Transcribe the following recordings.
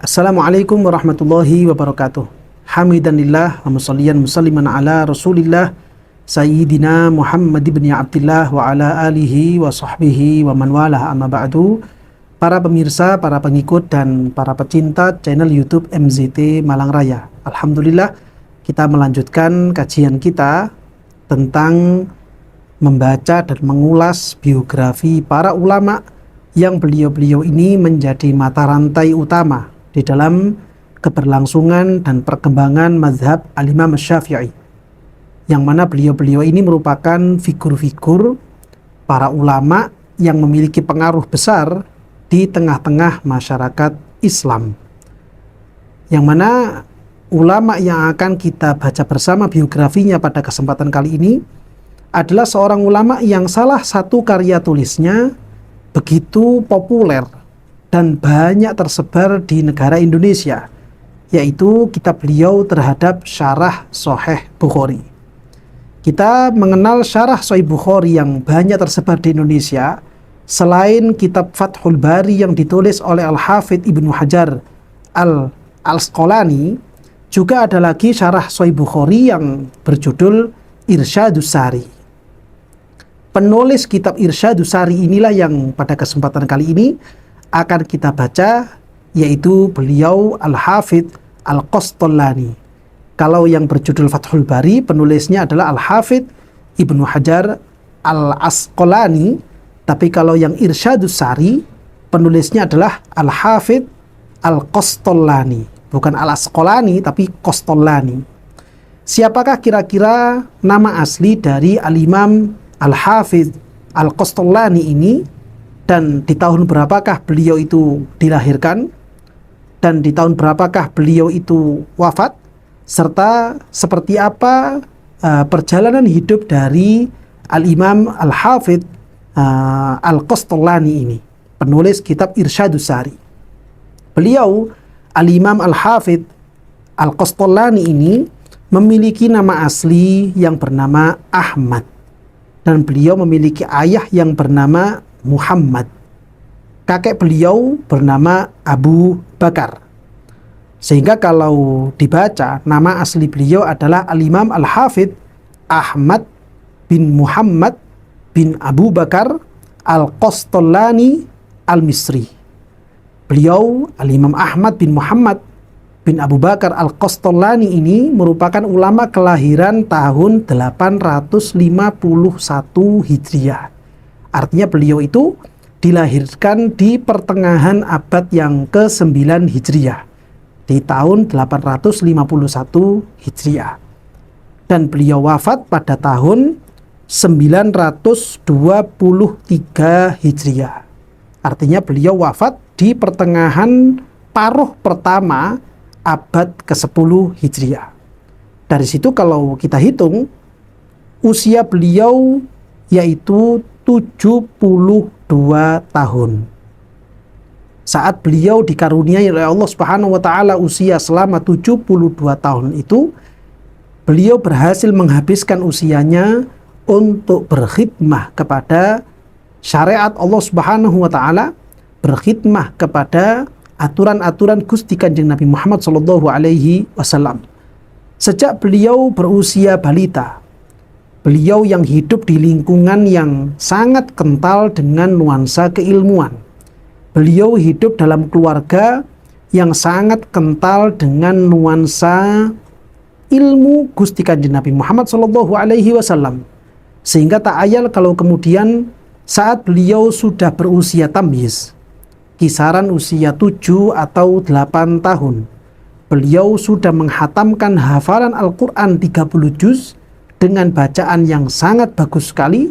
Assalamualaikum warahmatullahi wabarakatuh. Hamidanillah wa musalliyan musalliman ala Rasulillah Sayyidina Muhammad ibn Abdillah wa ala alihi wa sahbihi wa man walah, amma ba'du. Para pemirsa, para pengikut dan para pecinta channel YouTube MZT Malang Raya, alhamdulillah kita melanjutkan kajian kita tentang membaca dan mengulas biografi para ulama yang beliau-beliau ini menjadi mata rantai utama di dalam keberlangsungan dan perkembangan mazhab al-Imam Syafi'i, yang mana beliau-beliau ini merupakan figur-figur para ulama yang memiliki pengaruh besar di tengah-tengah masyarakat Islam, yang mana ulama yang akan kita baca bersama biografinya pada kesempatan kali ini adalah seorang ulama yang salah satu karya tulisnya begitu populer dan banyak tersebar di negara Indonesia, yaitu kitab beliau terhadap Syarah Sahih Bukhari. Kita mengenal Syarah Sahih Bukhari yang banyak tersebar di Indonesia selain kitab Fathul Bari yang ditulis oleh Al-Hafidh Ibnu Hajar Al-Asqalani, juga ada lagi Syarah Sahih Bukhari yang berjudul Irsyadus Sari. Penulis kitab Irsyadus Sari inilah yang pada kesempatan kali ini akan kita baca, yaitu beliau Al-Hafidh Al-Qastallani. Kalau yang berjudul Fathul Bari, penulisnya adalah Al-Hafidh Ibnu Hajar Al-Asqalani, tapi kalau yang Irsyadus Sari, penulisnya adalah Al-Hafidh Al-Qastallani. Bukan Al-Asqalani, tapi Qastallani. Siapakah kira-kira nama asli dari Al-Imam Al-Hafidh Al-Qastallani ini, dan di tahun berapakah beliau itu dilahirkan, dan di tahun berapakah beliau itu wafat, serta seperti apa perjalanan hidup dari Al-Imam Al-Hafidh Al-Qastallani ini, penulis kitab Irsyadus Sari. Beliau Al-Imam Al-Hafidh Al-Qastallani ini memiliki nama asli yang bernama Ahmad, dan beliau memiliki ayah yang bernama Muhammad. Kakek beliau bernama Abu Bakar. Sehingga kalau dibaca, nama asli beliau adalah Al-Imam Al-Hafidh Ahmad bin Muhammad bin Abu Bakar Al-Qastallani Al-Misri. Beliau Al-Imam Ahmad bin Muhammad bin Abu Bakar Al-Qastallani ini merupakan ulama kelahiran tahun 851 Hijriah. Artinya beliau itu dilahirkan di pertengahan abad yang ke-9 Hijriah, di tahun 851 Hijriah. Dan beliau wafat pada tahun 923 Hijriah. Artinya beliau wafat di pertengahan paruh pertama abad ke-10 Hijriah. Dari situ kalau kita hitung, usia beliau yaitu 72 tahun. Saat beliau dikaruniai oleh Allah Subhanahu wa taala usia selama 72 tahun itu, beliau berhasil menghabiskan usianya untuk berkhidmah kepada syariat Allah Subhanahu wa taala, berkhidmah kepada aturan-aturan Gusti Kanjeng Nabi Muhammad sallallahu alaihi wasallam. Sejak beliau berusia balita, beliau yang hidup di lingkungan yang sangat kental dengan nuansa keilmuan. Beliau hidup dalam keluarga yang sangat kental dengan nuansa ilmu Gusti Kanjeng Nabi Muhammad sallallahu alaihi wasallam. Sehingga tak ayal kalau kemudian saat beliau sudah berusia tamyiz, kisaran usia 7 atau 8 tahun, beliau sudah menghatamkan hafalan Al-Quran 30 juz dengan bacaan yang sangat bagus sekali,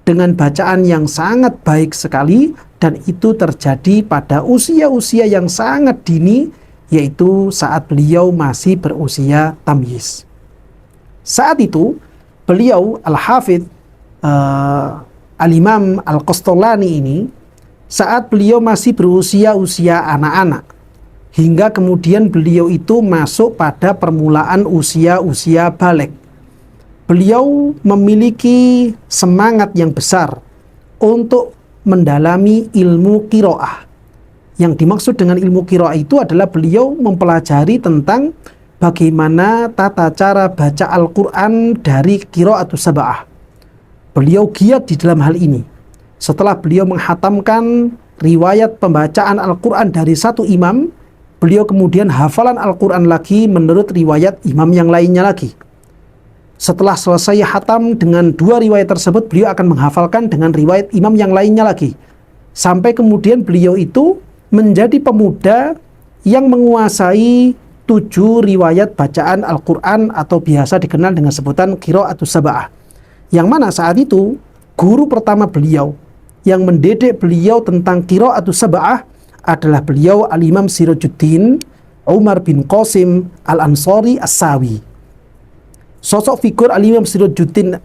dengan bacaan yang sangat baik sekali, dan itu terjadi pada usia-usia yang sangat dini, yaitu saat beliau masih berusia tamyiz. Saat itu beliau Al-Hafidh Al-Imam Al-Qastallani ini, saat beliau masih berusia anak-anak, hingga kemudian beliau itu masuk pada permulaan usia balik. Beliau memiliki semangat yang besar untuk mendalami ilmu qiraah, Yang dimaksud dengan ilmu qiraah itu adalah beliau mempelajari tentang bagaimana tata cara baca Al-Quran dari qiraatus sab'ah. Beliau giat di dalam hal ini. Setelah beliau menghatamkan riwayat pembacaan Al-Quran dari satu imam, beliau kemudian hafalan Al-Quran lagi menurut riwayat imam yang lainnya lagi. Setelah selesai hatam dengan dua riwayat tersebut, beliau akan menghafalkan dengan riwayat imam yang lainnya lagi. Sampai kemudian beliau itu menjadi pemuda yang menguasai 7 riwayat bacaan Al-Quran atau biasa dikenal dengan sebutan qiraatus sab'ah. Yang mana saat itu guru pertama beliau yang mendidik beliau tentang qiraatus sab'ah adalah beliau Al-Imam Sirajuddin Umar bin Qasim Al-Ansari As-Sawi. Sosok figur Al-Imam Sirajuddin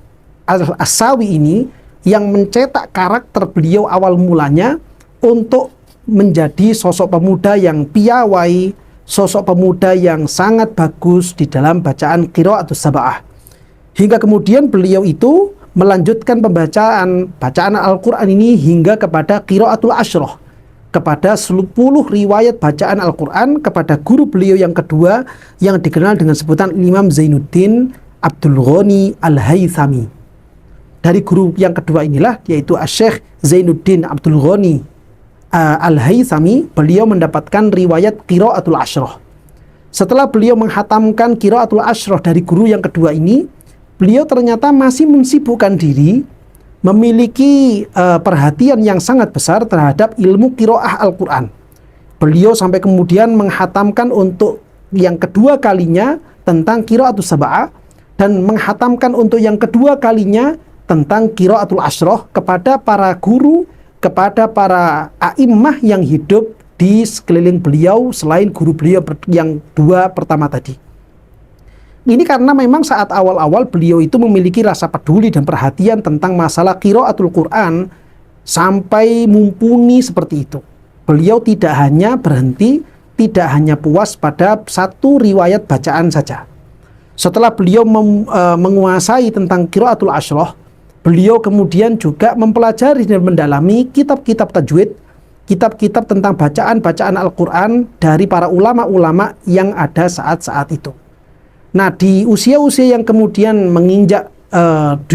As-Sawi ini yang mencetak karakter beliau awal mulanya untuk menjadi sosok pemuda yang piawai, sosok pemuda yang sangat bagus di dalam bacaan qiraatus sab'ah. Hingga kemudian beliau itu melanjutkan bacaan Al-Quran ini hingga kepada qiraatul asyrah, kepada 10 riwayat bacaan Al-Quran kepada guru beliau yang kedua yang dikenal dengan sebutan Imam Zainuddin Abdul Ghani Al-Haythami. Dari guru yang kedua inilah, yaitu Syekh Zainuddin Abdul Ghani Al-Haythami, beliau mendapatkan riwayat qiraatul asyrah. Setelah beliau menghatamkan qiraatul asyrah dari guru yang kedua ini, beliau ternyata masih mensibukkan diri, memiliki perhatian yang sangat besar terhadap ilmu qiraah Al-Quran. Beliau sampai kemudian menghatamkan untuk yang kedua kalinya tentang qiraatus sab'ah, dan menghatamkan untuk yang kedua kalinya tentang qiraatul asyrah kepada para guru, kepada para a'immah yang hidup di sekeliling beliau selain guru beliau yang dua pertama tadi. Ini karena memang saat awal-awal beliau itu memiliki rasa peduli dan perhatian tentang masalah qiraatul Quran sampai mumpuni seperti itu. Beliau tidak hanya berhenti, tidak hanya puas pada satu riwayat bacaan saja. Setelah beliau menguasai tentang qiraatul asyrah, beliau kemudian juga mempelajari dan mendalami kitab-kitab tajwid, kitab-kitab tentang bacaan-bacaan Al-Quran dari para ulama-ulama yang ada saat-saat itu. Nah, di usia-usia yang kemudian menginjak 20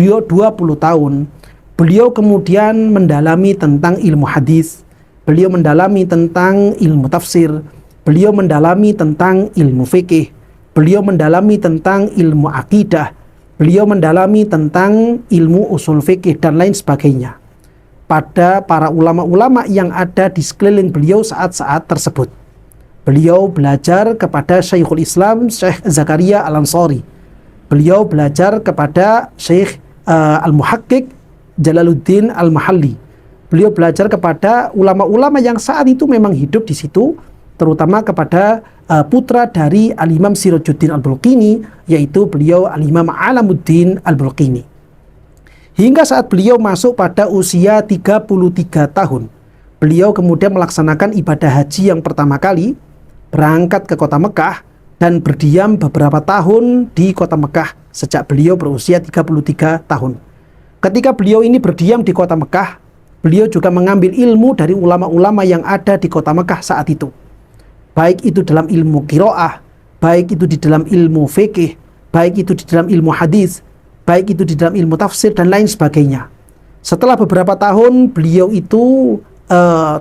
tahun, beliau kemudian mendalami tentang ilmu hadis, beliau mendalami tentang ilmu tafsir, beliau mendalami tentang ilmu fikih, beliau mendalami tentang ilmu akidah, beliau mendalami tentang ilmu usul fikih dan lain sebagainya pada para ulama-ulama yang ada di sekeliling beliau saat-saat tersebut. Beliau belajar kepada Syekhul Islam Syekh Zakaria Al-Ansari. Beliau belajar kepada Syekh Al-Muhaqqiq Jalaluddin Al-Mahalli. Beliau belajar kepada ulama-ulama yang saat itu memang hidup di situ, terutama kepada putra dari Al-Imam Sirajuddin Al-Bulqini, yaitu beliau Al-Imam Alamuddin Al-Bulqini. Hingga saat beliau masuk pada usia 33 tahun, beliau kemudian melaksanakan ibadah haji yang pertama kali, berangkat ke kota Mekah dan berdiam beberapa tahun di kota Mekah sejak beliau berusia 33 tahun. Ketika beliau ini berdiam di kota Mekah, beliau juga mengambil ilmu dari ulama-ulama yang ada di kota Mekah saat itu. Baik itu dalam ilmu qiraah, baik itu di dalam ilmu fikih, baik itu di dalam ilmu hadis, baik itu di dalam ilmu tafsir dan lain sebagainya. Setelah beberapa tahun beliau itu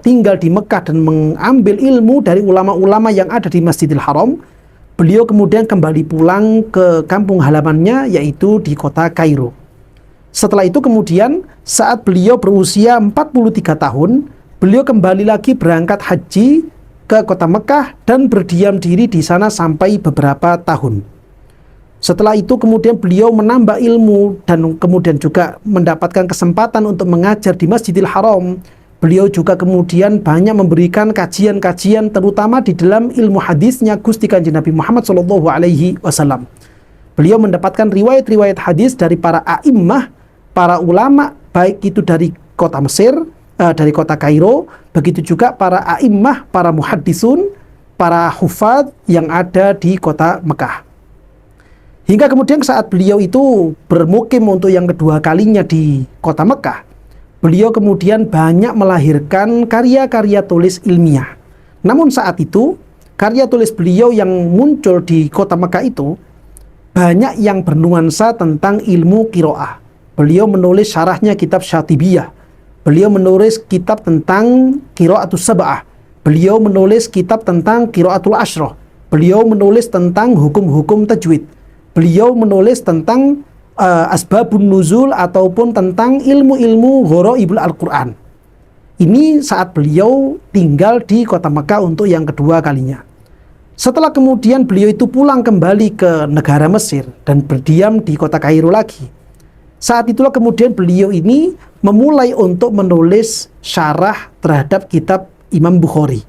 tinggal di Mekah dan mengambil ilmu dari ulama-ulama yang ada di Masjidil Haram, beliau kemudian kembali pulang ke kampung halamannya, yaitu di kota Kairo. Setelah itu kemudian saat beliau berusia 43 tahun, beliau kembali lagi berangkat haji ke kota Mekah dan berdiam diri di sana sampai beberapa tahun. Setelah itu kemudian beliau menambah ilmu dan kemudian juga mendapatkan kesempatan untuk mengajar di Masjidil Haram. Beliau juga kemudian banyak memberikan kajian-kajian terutama di dalam ilmu hadisnya Gusti Kanjeng Nabi Muhammad SAW. Beliau mendapatkan riwayat-riwayat hadis dari para a'immah, para ulama, baik itu dari kota Mesir, dari kota Kairo, begitu juga para a'immah, para muhaddisun, para hufad yang ada di kota Mekah. Hingga kemudian saat beliau itu bermukim untuk yang kedua kalinya di kota Mekah, beliau kemudian banyak melahirkan karya-karya tulis ilmiah. Namun saat itu, karya tulis beliau yang muncul di kota Mekah itu banyak yang bernuansa tentang ilmu qiraah. Beliau menulis syarahnya kitab Syatibiyah. Beliau menulis kitab tentang qiraatus sab'ah. Beliau menulis kitab tentang qiraatul asyrah. Beliau menulis tentang hukum-hukum tajwid. Beliau menulis tentang asbabun nuzul ataupun tentang ilmu-ilmu gharaibul Al-Quran. Ini saat beliau tinggal di kota Mekah untuk yang kedua kalinya. Setelah kemudian beliau itu pulang kembali ke negara Mesir dan berdiam di kota Kairo lagi. Saat itulah kemudian beliau ini memulai untuk menulis syarah terhadap kitab Imam Bukhari.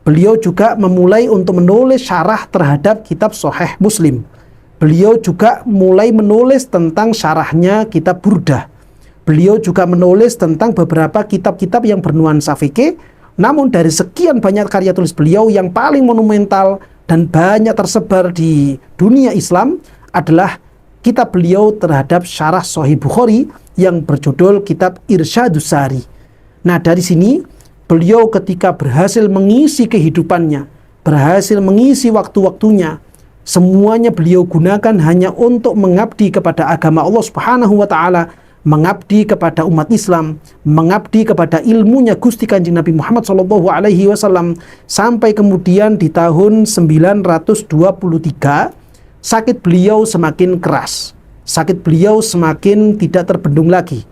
Beliau juga memulai untuk menulis syarah terhadap kitab Sahih Muslim. Beliau juga mulai menulis tentang syarahnya kitab Burdah. Beliau juga menulis tentang beberapa kitab-kitab yang bernuansa fikih. Namun dari sekian banyak karya tulis beliau, yang paling monumental dan banyak tersebar di dunia Islam adalah kitab beliau terhadap syarah Sahih Bukhari yang berjudul kitab Irsyadus Sari. Nah, dari sini beliau ketika berhasil mengisi kehidupannya, berhasil mengisi waktu-waktunya, semuanya beliau gunakan hanya untuk mengabdi kepada agama Allah Subhanahu wa taala, mengabdi kepada umat Islam, mengabdi kepada ilmunya Gusti Kanjeng Nabi Muhammad SAW, sampai kemudian di tahun 923 sakit beliau semakin keras, sakit beliau semakin tidak terbendung lagi.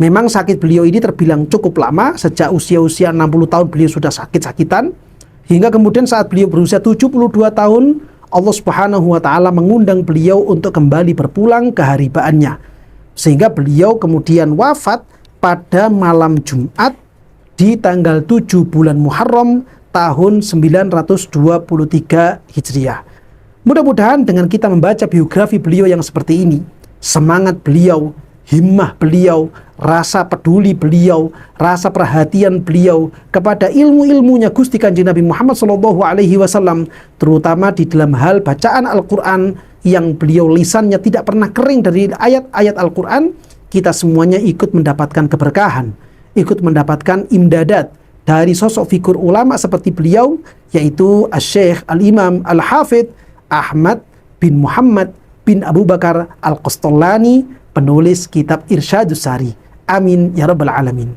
Memang sakit beliau ini terbilang cukup lama, sejak usia-usia 60 tahun beliau sudah sakit-sakitan, hingga kemudian saat beliau berusia 72 tahun, Allah Subhanahu wa taala mengundang beliau untuk kembali berpulang ke haribaannya. Sehingga beliau kemudian wafat pada malam Jumat di tanggal 7 bulan Muharram tahun 923 Hijriah. Mudah-mudahan dengan kita membaca biografi beliau yang seperti ini, semangat beliau, himmah beliau, rasa peduli beliau, rasa perhatian beliau kepada ilmu-ilmunya Gusti Kanjeng Nabi Muhammad SAW, terutama di dalam hal bacaan Al-Quran yang beliau lisannya tidak pernah kering dari ayat-ayat Al-Quran, kita semuanya ikut mendapatkan keberkahan, ikut mendapatkan imdadat dari sosok figur ulama seperti beliau, yaitu Asy-Syaikh Al-Imam Al-Hafidz Ahmad bin Muhammad bin Abu Bakar Al-Qastallani, penulis kitab Irsyadus Sari. Amin ya rabbal alamin.